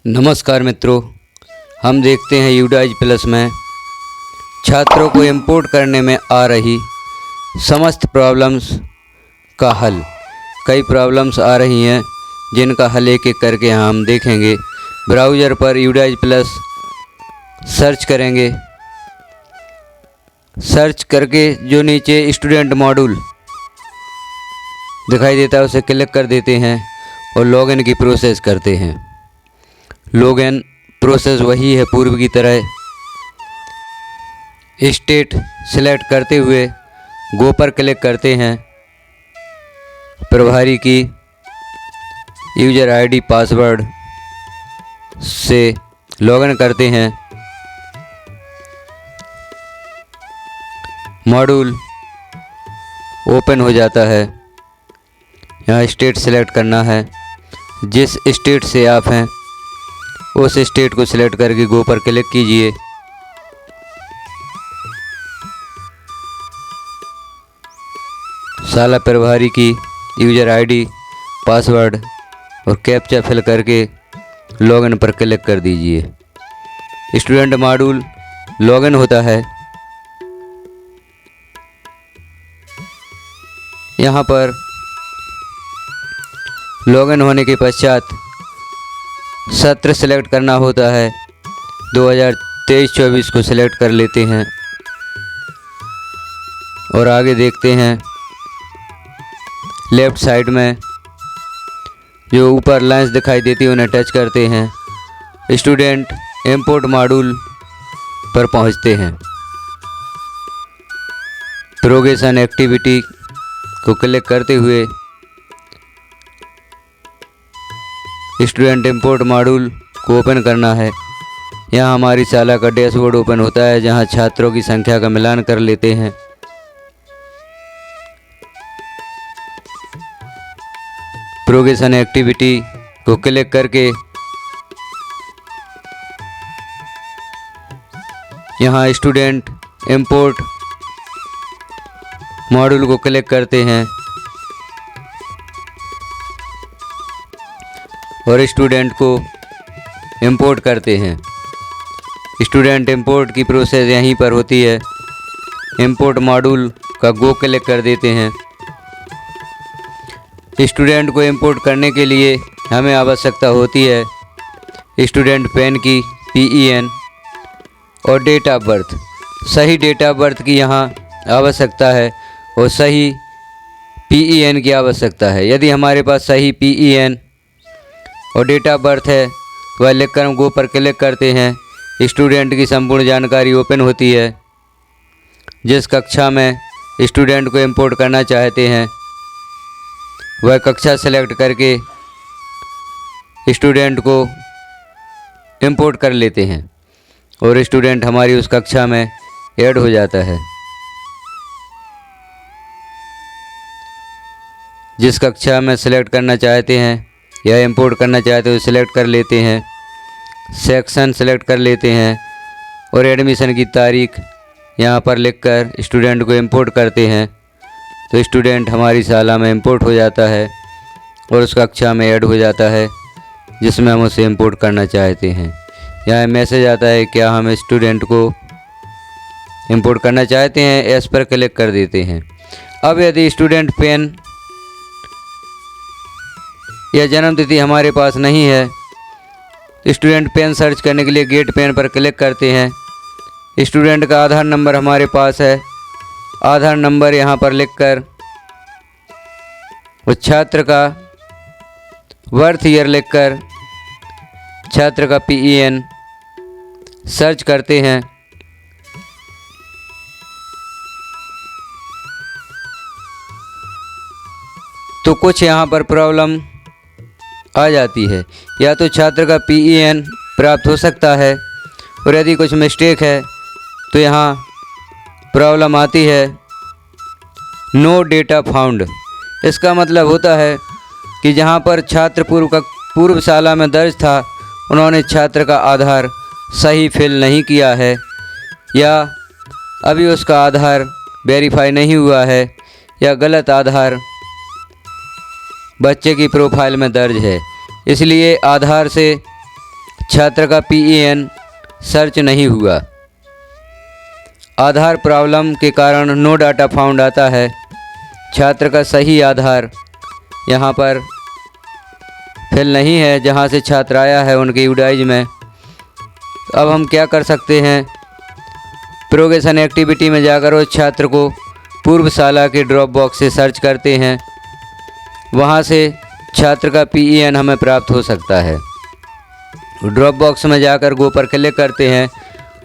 नमस्कार मित्रों, हम देखते हैं यूडाइज प्लस में छात्रों को इंपोर्ट करने में आ रही समस्त प्रॉब्लम्स का हल। कई प्रॉब्लम्स आ रही हैं जिनका हल एक एक करके हम देखेंगे। ब्राउज़र पर यूडाइज प्लस सर्च करेंगे। सर्च करके जो नीचे स्टूडेंट मॉड्यूल दिखाई देता है उसे क्लिक कर देते हैं और लॉगिन की प्रोसेस करते हैं। लॉगिन प्रोसेस वही है पूर्व की तरह। स्टेट सिलेक्ट करते हुए गो पर क्लिक करते हैं। प्रभारी की यूज़र आईडी पासवर्ड से लॉगिन करते हैं। मॉड्यूल ओपन हो जाता है। यहाँ स्टेट सिलेक्ट करना है। जिस स्टेट से आप हैं उस स्टेट को सिलेक्ट करके गो पर क्लिक कीजिए। शाला प्रभारी की यूज़र आईडी पासवर्ड और कैप्चा फिल करके लॉगिन पर क्लिक कर दीजिए। स्टूडेंट मॉड्यूल लॉगिन होता है। यहाँ पर लॉगिन होने के पश्चात सत्र सिलेक्ट करना होता है। 2023-24 को सिलेक्ट कर लेते हैं और आगे देखते हैं। लेफ़्ट साइड में जो ऊपर लाइंस दिखाई देती है उन्हें टच करते हैं। स्टूडेंट इंपोर्ट मॉड्यूल पर पहुंचते हैं। प्रोग्रेशन एक्टिविटी को क्लिक करते हुए स्टूडेंट इंपोर्ट मॉड्यूल को ओपन करना है। यहाँ हमारी शाला का डैशबोर्ड ओपन होता है जहाँ छात्रों की संख्या का मिलान कर लेते हैं। प्रोग्रेशन एक्टिविटी को क्लिक करके यहाँ स्टूडेंट इंपोर्ट मॉड्यूल को क्लिक करते हैं और स्टूडेंट को इंपोर्ट करते हैं। स्टूडेंट इंपोर्ट की प्रोसेस यहीं पर होती है। इंपोर्ट मॉड्यूल का गो क्लिक कर देते हैं। स्टूडेंट को इंपोर्ट करने के लिए हमें आवश्यकता होती है स्टूडेंट पेन की PEN और डेट ऑफ बर्थ। सही डेट ऑफ बर्थ की यहाँ आवश्यकता है और सही PEN की आवश्यकता है। यदि हमारे पास सही PEN और डेट ऑफ बर्थ है वह लिखकर हम गो पर क्लिक करते हैं। स्टूडेंट की संपूर्ण जानकारी ओपन होती है। जिस कक्षा में स्टूडेंट को इंपोर्ट करना चाहते हैं वह कक्षा सेलेक्ट करके स्टूडेंट को इंपोर्ट कर लेते हैं और स्टूडेंट हमारी उस कक्षा में ऐड हो जाता है। जिस कक्षा में सेलेक्ट करना चाहते हैं या इंपोर्ट करना चाहते हो सिलेक्ट कर लेते हैं। सेक्शन सेलेक्ट कर लेते हैं और एडमिशन की तारीख यहाँ पर लिखकर स्टूडेंट को इंपोर्ट करते हैं तो स्टूडेंट हमारी शाला में इंपोर्ट हो जाता है और उस कक्षा में ऐड हो जाता है जिसमें हम उसे इंपोर्ट करना चाहते हैं। यहाँ मैसेज आता है क्या हम स्टूडेंट को इंपोर्ट करना चाहते हैं, एस पर क्लिक कर देते हैं। अब यदि स्टूडेंट पेन या जन्म तिथि हमारे पास नहीं है, स्टूडेंट पेन सर्च करने के लिए गेट पेन पर क्लिक करते हैं। स्टूडेंट का आधार नंबर हमारे पास है। आधार नंबर यहाँ पर लिखकर उस छात्र का बर्थ ईयर लिखकर छात्र का PEN सर्च करते हैं। तो कुछ यहाँ पर प्रॉब्लम आ जाती है। या तो छात्र का PEN प्राप्त हो सकता है और यदि कुछ मिस्टेक है तो यहाँ प्रॉब्लम आती है नो डेटा फाउंड। इसका मतलब होता है कि जहाँ पर छात्र पूर्व शाला में दर्ज था उन्होंने छात्र का आधार सही फिल नहीं किया है या अभी उसका आधार वेरीफाई नहीं हुआ है या गलत आधार बच्चे की प्रोफाइल में दर्ज है, इसलिए आधार से छात्र का PEN सर्च नहीं हुआ। आधार प्रॉब्लम के कारण नो डाटा फाउंड आता है। छात्र का सही आधार यहाँ पर फिल नहीं है जहाँ से छात्र आया है उनके यूडाइज में। अब हम क्या कर सकते हैं, प्रोग्रेशन एक्टिविटी में जाकर उस छात्र को पूर्व साला के ड्रॉप बॉक्स से सर्च करते हैं। वहाँ से छात्र का PEN हमें प्राप्त हो सकता है। ड्रॉप बॉक्स में जाकर गो पर क्लिक करते हैं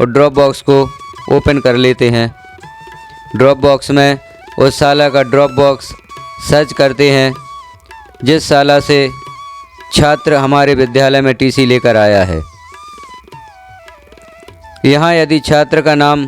और ड्रॉप बॉक्स को ओपन कर लेते हैं। ड्रॉप बॉक्स में उस साला का ड्रॉप बॉक्स सर्च करते हैं जिस साला से छात्र हमारे विद्यालय में TC लेकर आया है। यहाँ यदि छात्र का नाम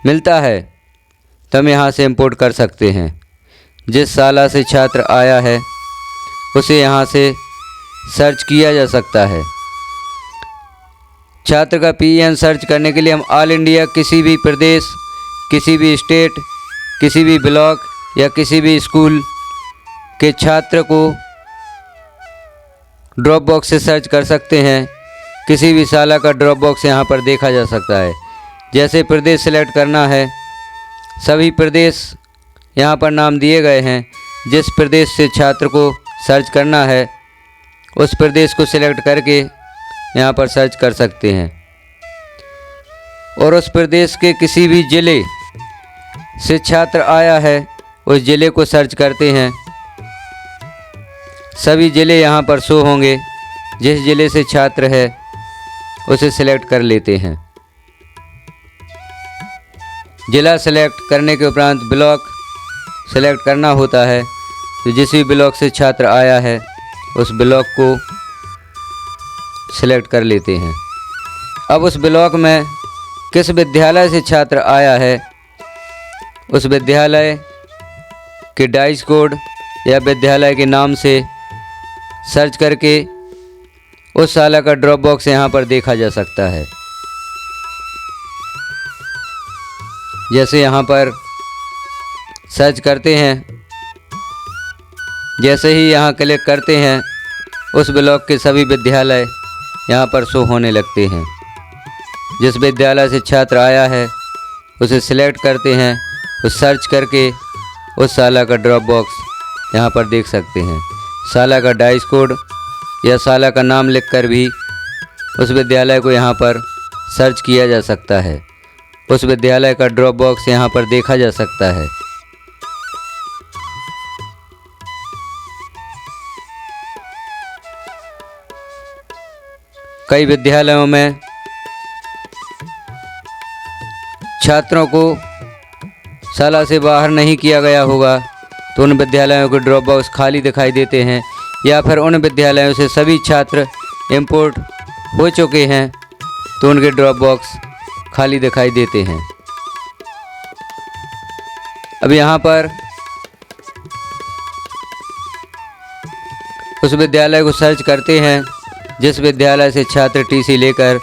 मिलता है तो हम यहाँ से इंपोर्ट कर सकते हैं। जिस साला से छात्र आया है उसे यहाँ से सर्च किया जा सकता है। छात्र का PEN सर्च करने के लिए हम ऑल इंडिया किसी भी प्रदेश, किसी भी स्टेट, किसी भी ब्लॉक या किसी भी स्कूल के छात्र को ड्रॉप बॉक्स से सर्च कर सकते हैं। किसी भी साला का ड्रॉप बॉक्स यहाँ पर देखा जा सकता है। जैसे प्रदेश सेलेक्ट करना है, सभी प्रदेश यहाँ पर नाम दिए गए हैं। जिस प्रदेश से छात्र को सर्च करना है उस प्रदेश को सिलेक्ट करके यहाँ पर सर्च कर सकते हैं। और उस प्रदेश के किसी भी ज़िले से छात्र आया है उस ज़िले को सर्च करते हैं। सभी ज़िले यहाँ पर शो होंगे। जिस ज़िले से छात्र है उसे सिलेक्ट कर लेते हैं। ज़िला सेलेक्ट करने के उपरांत ब्लॉक सेलेक्ट करना होता है। तो जिस भी ब्लॉक से छात्र आया है उस ब्लॉक को सिलेक्ट कर लेते हैं। अब उस ब्लॉक में किस विद्यालय से छात्र आया है उस विद्यालय के डाइस कोड या विद्यालय के नाम से सर्च करके उस साला का ड्रॉप बॉक्स यहाँ पर देखा जा सकता है। जैसे यहाँ पर सर्च करते हैं, जैसे ही यहाँ क्लिक करते हैं उस ब्लॉक के सभी विद्यालय यहाँ पर शो होने लगते हैं। जिस विद्यालय से छात्र आया है उसे सिलेक्ट करते हैं, उस सर्च करके उस साला का ड्रॉप बॉक्स यहाँ पर देख सकते हैं। साला का डाइस कोड या साला का नाम लिखकर भी उस विद्यालय को यहाँ पर सर्च किया जा सकता है। उस विद्यालय का ड्रॉप बॉक्स यहाँ पर देखा जा सकता है। कई विद्यालयों में छात्रों को साला से बाहर नहीं किया गया होगा तो उन विद्यालयों के ड्रॉप बॉक्स खाली दिखाई देते हैं, या फिर उन विद्यालयों से सभी छात्र इंपोर्ट हो चुके हैं तो उनके ड्रॉप बॉक्स खाली दिखाई देते हैं। अब यहाँ पर उस विद्यालय को सर्च करते हैं जिस विद्यालय से छात्र TC लेकर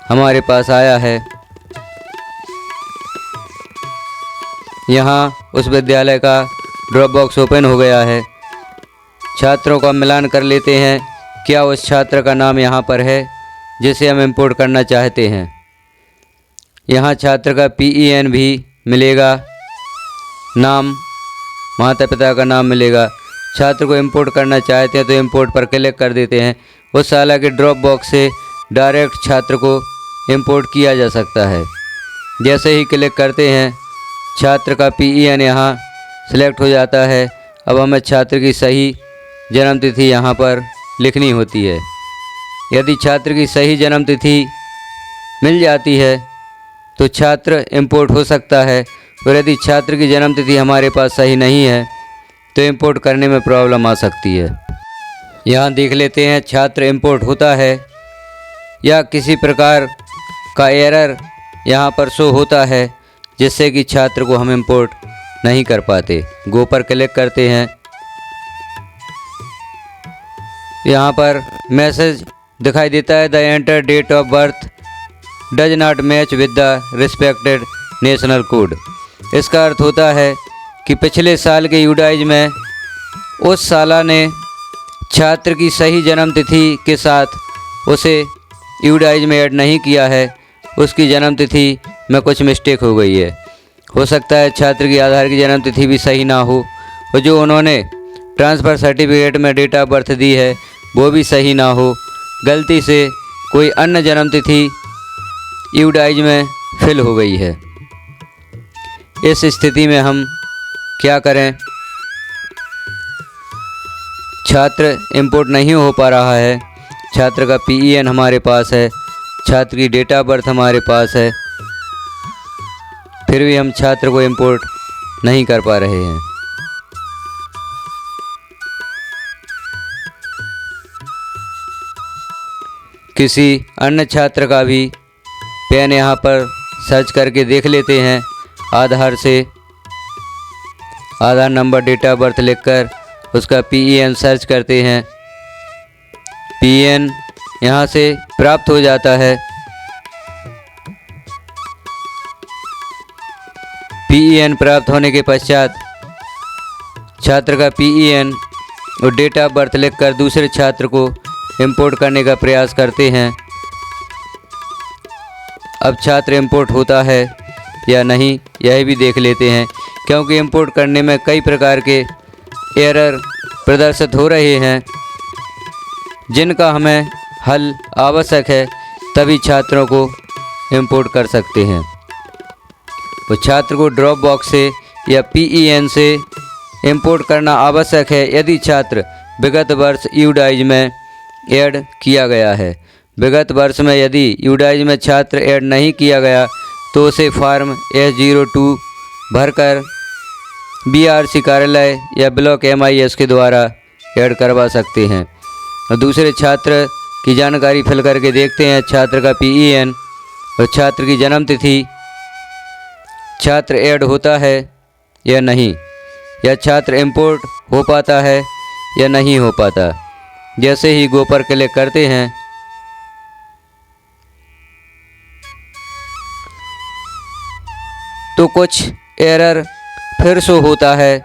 हमारे पास आया है। यहाँ उस विद्यालय का ड्रॉप बॉक्स ओपन हो गया है। छात्रों का मिलान कर लेते हैं, क्या उस छात्र का नाम यहाँ पर है जिसे हम इंपोर्ट करना चाहते हैं। यहाँ छात्र का PEN भी मिलेगा, नाम, माता पिता का नाम मिलेगा। छात्र को इंपोर्ट करना चाहते हैं तो इंपोर्ट पर क्लिक कर देते हैं। उस साला के ड्रॉप बॉक्स से डायरेक्ट छात्र को इंपोर्ट किया जा सकता है। जैसे ही क्लिक करते हैं छात्र का PEN यहाँ सिलेक्ट हो जाता है। अब हमें छात्र की सही जन्म तिथि यहाँ पर लिखनी होती है। यदि छात्र की सही जन्म तिथि मिल जाती है तो छात्र इंपोर्ट हो सकता है, और यदि छात्र की जन्म तिथि हमारे पास सही नहीं है तो इंपोर्ट करने में प्रॉब्लम आ सकती है। यहाँ देख लेते हैं छात्र इंपोर्ट होता है या किसी प्रकार का एरर यहाँ पर शो होता है जिससे कि छात्र को हम इंपोर्ट नहीं कर पाते। गो पर क्लिक करते हैं। यहाँ पर मैसेज दिखाई देता है, the enter date of birth does not match with the respected national code. इसका अर्थ होता है कि पिछले साल के यूडाइज में उस साला ने छात्र की सही जन्म तिथि के साथ उसे यूडाइज में ऐड नहीं किया है, उसकी जन्म तिथि में कुछ मिस्टेक हो गई है। हो सकता है छात्र की आधार की जन्म तिथि भी सही ना हो, और जो उन्होंने ट्रांसफ़र सर्टिफिकेट में डेट ऑफ बर्थ दी है वो भी सही ना हो। गलती से कोई अन्य जन्म तिथि यूडाइज में फिल हो गई है। इस स्थिति में हम क्या करें? छात्र इंपोर्ट नहीं हो पा रहा है, छात्र का PEN हमारे पास है, छात्र की डेट ऑफ बर्थ हमारे पास है, फिर भी हम छात्र को इंपोर्ट नहीं कर पा रहे हैं। किसी अन्य छात्र का भी पैन यहाँ पर सर्च करके देख लेते हैं। आधार से आधार नंबर, डेट ऑफ बर्थ लिखकर उसका PEN सर्च करते हैं। PEN यहाँ से प्राप्त हो जाता है। PEN प्राप्त होने के पश्चात छात्र का PEN और डेट ऑफ बर्थ लिखकर दूसरे छात्र को इंपोर्ट करने का प्रयास करते हैं। अब छात्र इंपोर्ट होता है या नहीं, यह भी देख लेते हैं, क्योंकि इंपोर्ट करने में कई प्रकार के एरर प्रदर्शित हो रहे हैं, जिनका हमें हल आवश्यक है, तभी छात्रों को इंपोर्ट कर सकते हैं। तो छात्र को ड्रॉप बॉक्स से या PEN से इंपोर्ट करना आवश्यक है यदि छात्र विगत वर्ष यूडाइज में ऐड किया गया है। विगत वर्ष में यदि यूडाइज में छात्र ऐड नहीं किया गया तो उसे फॉर्म S02 भरकर BRC कार्यालय या ब्लॉक MIS के द्वारा ऐड करवा सकते हैं। और दूसरे छात्र की जानकारी फिल करके देखते हैं छात्र का PEN और छात्र की जन्म तिथि, छात्र ऐड होता है या नहीं, या छात्र इंपोर्ट हो पाता है या नहीं हो पाता। जैसे ही गो पर क्लिक करते हैं तो कुछ एरर फिर शो होता है,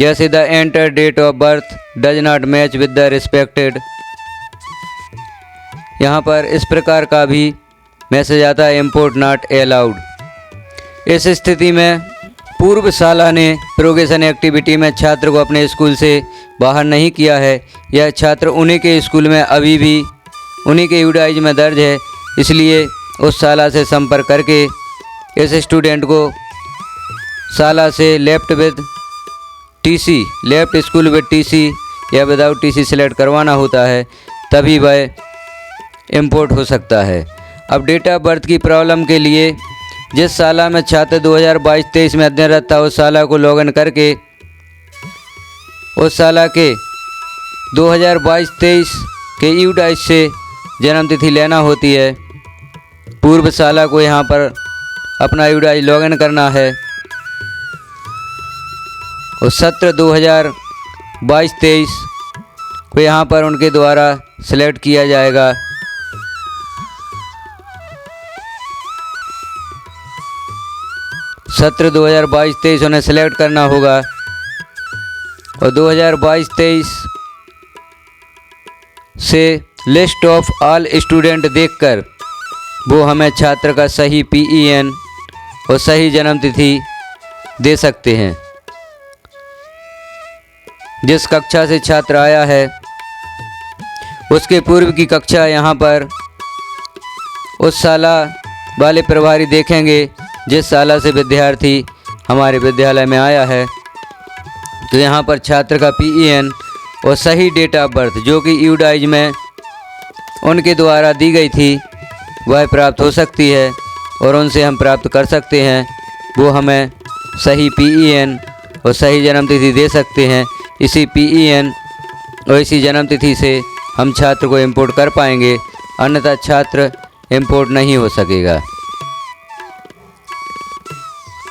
जैसे the enter date of birth does not match with the respected. यहाँ पर इस प्रकार का भी मैसेज आता है, इंपोर्ट नॉट अलाउड। इस स्थिति में पूर्व साला ने प्रोग्रेशन एक्टिविटी में छात्र को अपने स्कूल से बाहर नहीं किया है, यह छात्र उन्हीं के स्कूल में अभी भी उन्हीं के यूडाइज में दर्ज है, इसलिए उस साला से संपर्क करके इस स्टूडेंट को साला से left with TC, left school with TC या विदाउट TC सिलेक्ट करवाना होता है, तभी वह इंपोर्ट हो सकता है। अब डेट ऑफ बर्थ की प्रॉब्लम के लिए जिस साला में छात्र 2022-23 में अध्ययनरत था उस साला को लॉगिन करके उस साला के 2022-23 के यूडाइज से जन्म तिथि लेना होती है। पूर्व साला को यहाँ पर अपना यूडाइज लॉगिन करना है और सत्र 2022-23 को यहाँ पर उनके द्वारा सिलेक्ट किया जाएगा। सत्र 2022-23 उन्हें सेलेक्ट करना होगा और 2022-23 से लिस्ट ऑफ ऑल स्टूडेंट देखकर वो हमें छात्र का सही PEN और सही जन्म तिथि दे सकते हैं। जिस कक्षा से छात्र आया है उसके पूर्व की कक्षा यहाँ पर उस साला वाले प्रभारी देखेंगे जिस साला से विद्यार्थी हमारे विद्यालय में आया है। तो यहाँ पर छात्र का PEN और सही डेट ऑफ बर्थ जो कि यूडाइज में उनके द्वारा दी गई थी वह प्राप्त हो सकती है और उनसे हम प्राप्त कर सकते हैं। वो हमें सही PEN और सही जन्म तिथि दे सकते हैं। इसी PEN और इसी जन्म तिथि से हम छात्र को इंपोर्ट कर पाएंगे, अन्यथा छात्र इंपोर्ट नहीं हो सकेगा।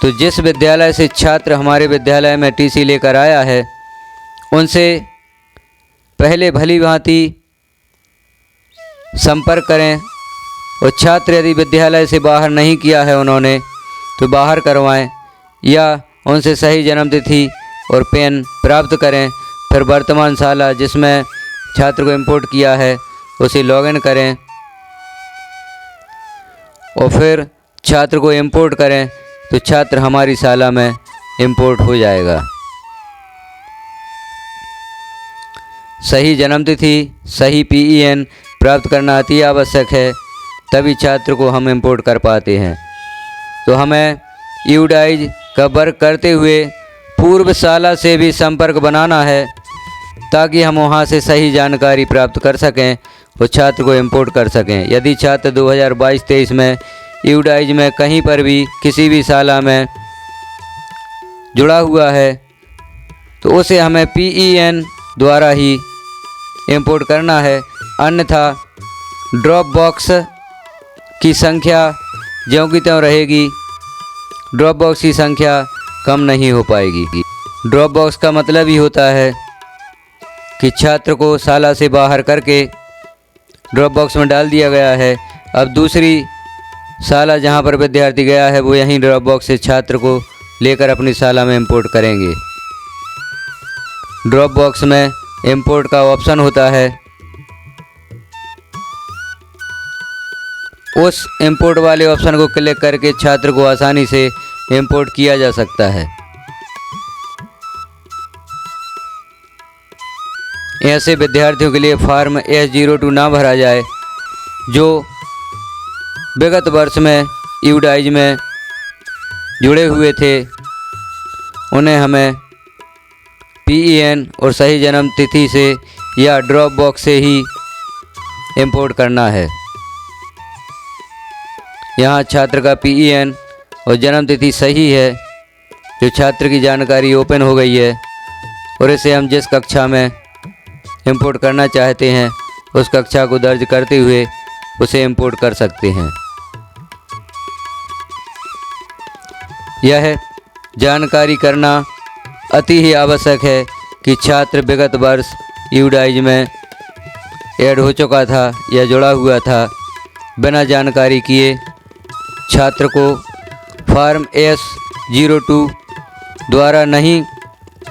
तो जिस विद्यालय से छात्र हमारे विद्यालय में TC लेकर आया है उनसे पहले भली भांति संपर्क करें और छात्र यदि विद्यालय से बाहर नहीं किया है उन्होंने तो बाहर करवाएं या उनसे सही जन्म तिथि और पेन प्राप्त करें। फिर वर्तमान साला जिसमें छात्र को इंपोर्ट किया है उसे लॉगिन करें और फिर छात्र को इंपोर्ट करें तो छात्र हमारी शाला में इंपोर्ट हो जाएगा। सही जन्मतिथि, सही PEN प्राप्त करना अति आवश्यक है, तभी छात्र को हम इंपोर्ट कर पाते हैं। तो हमें यूडाइज का वर्क करते हुए पूर्व शाला से भी संपर्क बनाना है ताकि हम वहां से सही जानकारी प्राप्त कर सकें और छात्र को इंपोर्ट कर सकें। यदि छात्र 2022-23 में यूडाइज में कहीं पर भी किसी भी शाला में जुड़ा हुआ है तो उसे हमें PEN द्वारा ही इंपोर्ट करना है, अन्यथा ड्रॉप बॉक्स की संख्या ज्यों की त्यों रहेगी, ड्रॉप बॉक्स की संख्या कम नहीं हो पाएगी। ड्रॉप बॉक्स का मतलब ही होता है कि छात्र को शाला से बाहर करके ड्रॉप बॉक्स में डाल दिया गया है। अब दूसरी शाला जहां पर विद्यार्थी गया है वो यहीं ड्रॉप बॉक्स से छात्र को लेकर अपनी शाला में इंपोर्ट करेंगे। ड्रॉप बॉक्स में इंपोर्ट का ऑप्शन होता है, उस इंपोर्ट वाले ऑप्शन को क्लिक करके छात्र को आसानी से इंपोर्ट किया जा सकता है। ऐसे विद्यार्थियों के लिए फॉर्म S02 ना भरा जाए जो विगत वर्ष में यूडाइज में जुड़े हुए थे, उन्हें हमें PEN और सही जन्म तिथि से या ड्रॉप बॉक्स से ही इंपोर्ट करना है। यहाँ छात्र का PEN और जन्म तिथि सही है, जो छात्र की जानकारी ओपन हो गई है और इसे हम जिस कक्षा में इंपोर्ट करना चाहते हैं उस कक्षा को दर्ज करते हुए उसे इंपोर्ट कर सकते हैं। यह जानकारी करना अति ही आवश्यक है कि छात्र विगत वर्ष यूडाइज में ऐड हो चुका था या जुड़ा हुआ था, बिना जानकारी किए छात्र को फॉर्म S02 द्वारा नहीं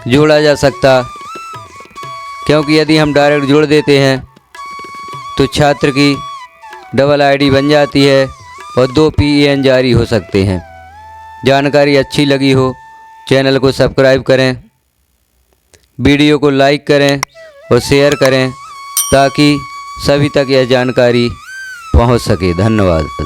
जोड़ा जा सकता, क्योंकि यदि हम डायरेक्ट जोड़ देते हैं तो छात्र की डबल ID बन जाती है और 2 PEN जारी हो सकते हैं। जानकारी अच्छी लगी हो चैनल को सब्सक्राइब करें, वीडियो को लाइक करें और शेयर करें ताकि सभी तक यह जानकारी पहुंच सके। धन्यवाद।